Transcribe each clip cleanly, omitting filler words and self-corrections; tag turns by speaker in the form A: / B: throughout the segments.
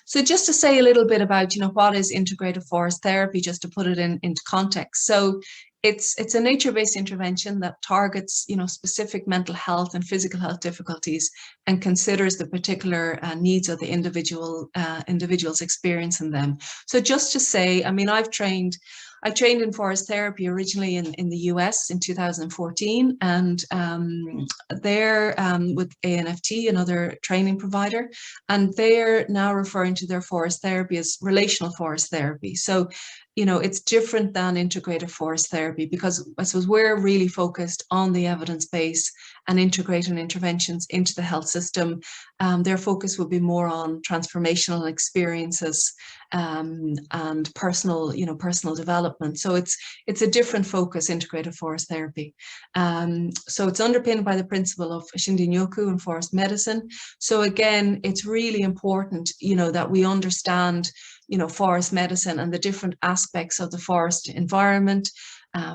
A: So just to say a little bit about, what is integrative forest therapy, just to put it into context. So it's a nature-based intervention that targets, specific mental health and physical health difficulties and considers the particular needs of the individual's experience in them. So just to say, I mean, I trained in forest therapy originally in the US in 2014, and they're with ANFT, another training provider, and they're now referring to their forest therapy as relational forest therapy. So, it's different than integrative forest therapy, because I suppose we're really focused on the evidence base and integrating interventions into the health system. Their focus would be more on transformational experiences and personal development. So it's a different focus, integrative forest therapy. So it's underpinned by the principle of Shinrin-yoku in forest medicine. So again, it's really important, that we understand, forest medicine and the different aspects of the forest environment,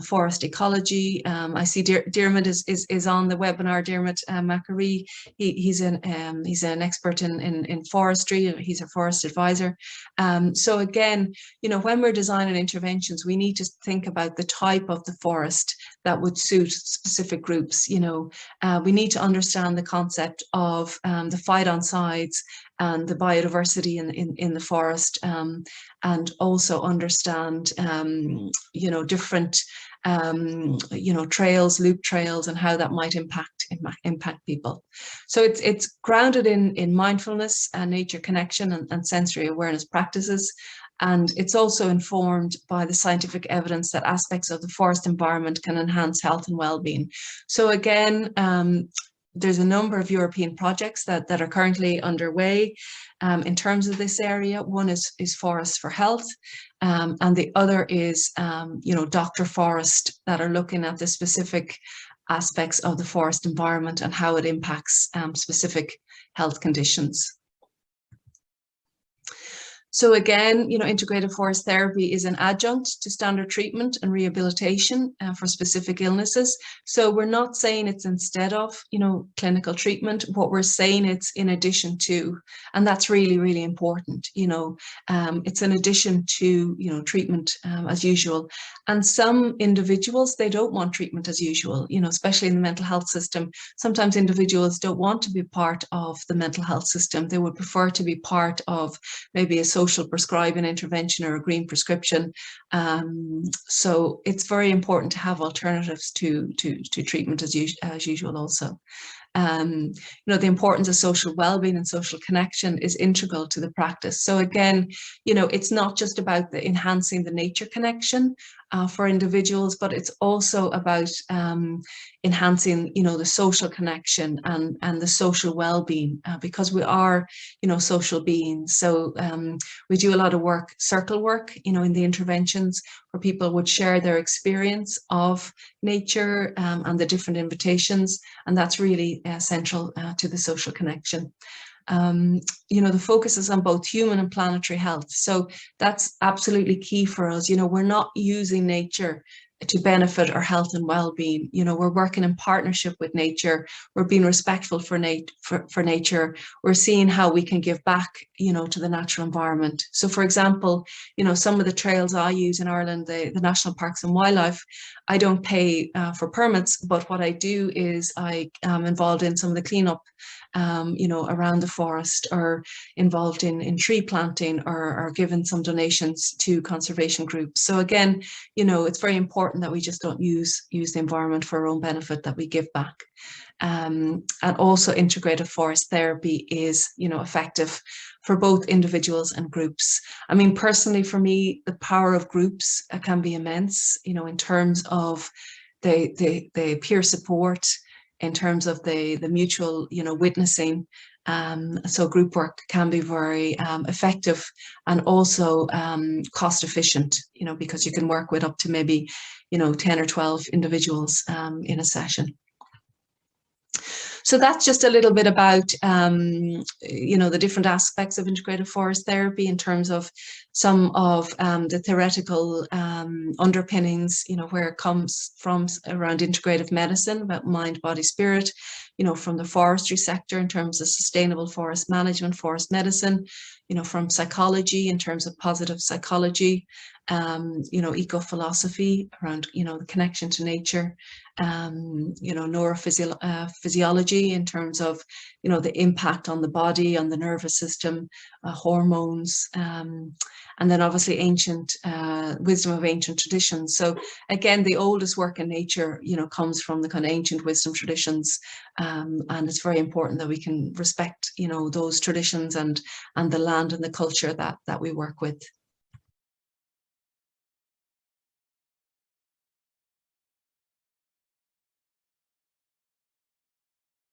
A: forest ecology. I see Diarmuid is on the webinar. Diarmuid Macquarie, he's an expert in forestry. He's a forest advisor. So again, when we're designing interventions, we need to think about the type of the forest that would suit specific groups. We need to understand the concept of the phytoncides and the biodiversity in the forest, and also understand, different, trails, loop trails, and how that might impact people. So it's grounded in mindfulness and nature connection and sensory awareness practices. And it's also informed by the scientific evidence that aspects of the forest environment can enhance health and well-being. So again, there's a number of European projects that are currently underway in terms of this area. One is Forests for Health, and the other is, Dr. Forest, that are looking at the specific aspects of the forest environment and how it impacts specific health conditions. So again, integrative forest therapy is an adjunct to standard treatment and rehabilitation for specific illnesses. So we're not saying it's instead of, clinical treatment. What we're saying it's in addition to, and that's really, really important. It's in addition to, treatment as usual. And some individuals, they don't want treatment as usual, especially in the mental health system. Sometimes individuals don't want to be part of the mental health system. They would prefer to be part of maybe a social prescribing intervention or a green prescription. So it's very important to have alternatives to treatment as usual also. The importance of social well-being and social connection is integral to the practice. So again, it's not just about enhancing the nature connection for individuals, but it's also about enhancing, the social connection and the social well-being, because we are, social beings. So we do a lot of work, circle work, in the interventions, where people would share their experience of nature and the different invitations, and that's really central to the social connection. The focus is on both human and planetary health. So that's absolutely key for us. We're not using nature to benefit our health and well-being. We're working in partnership with nature. We're being respectful for nature. We're seeing how we can give back, to the natural environment. So for example, some of the trails I use in Ireland, the National Parks and Wildlife, I don't pay for permits, but what I do is I am involved in some of the cleanup, around the forest, or involved in tree planting, or given some donations to conservation groups. So again, it's very important that we just don't use the environment for our own benefit, that we give back. And also integrative forest therapy is, effective for both individuals and groups. I mean, personally, for me, the power of groups can be immense, in terms of the peer support, in terms of the mutual, witnessing. So group work can be very effective, and also cost efficient, because you can work with up to maybe, 10 or 12 individuals in a session. So that's just a little bit about, the different aspects of integrative forest therapy in terms of some of the theoretical underpinnings, where it comes from around integrative medicine, about mind, body, spirit, from the forestry sector in terms of sustainable forest management, forest medicine, from psychology in terms of positive psychology, eco-philosophy around, the connection to nature, neurophysiology in terms of, the impact on the body, on the nervous system, hormones, and then obviously ancient wisdom of ancient traditions. So again, the oldest work in nature, comes from the kind of ancient wisdom traditions, and it's very important that we can respect, those traditions and the land and the culture that we work with.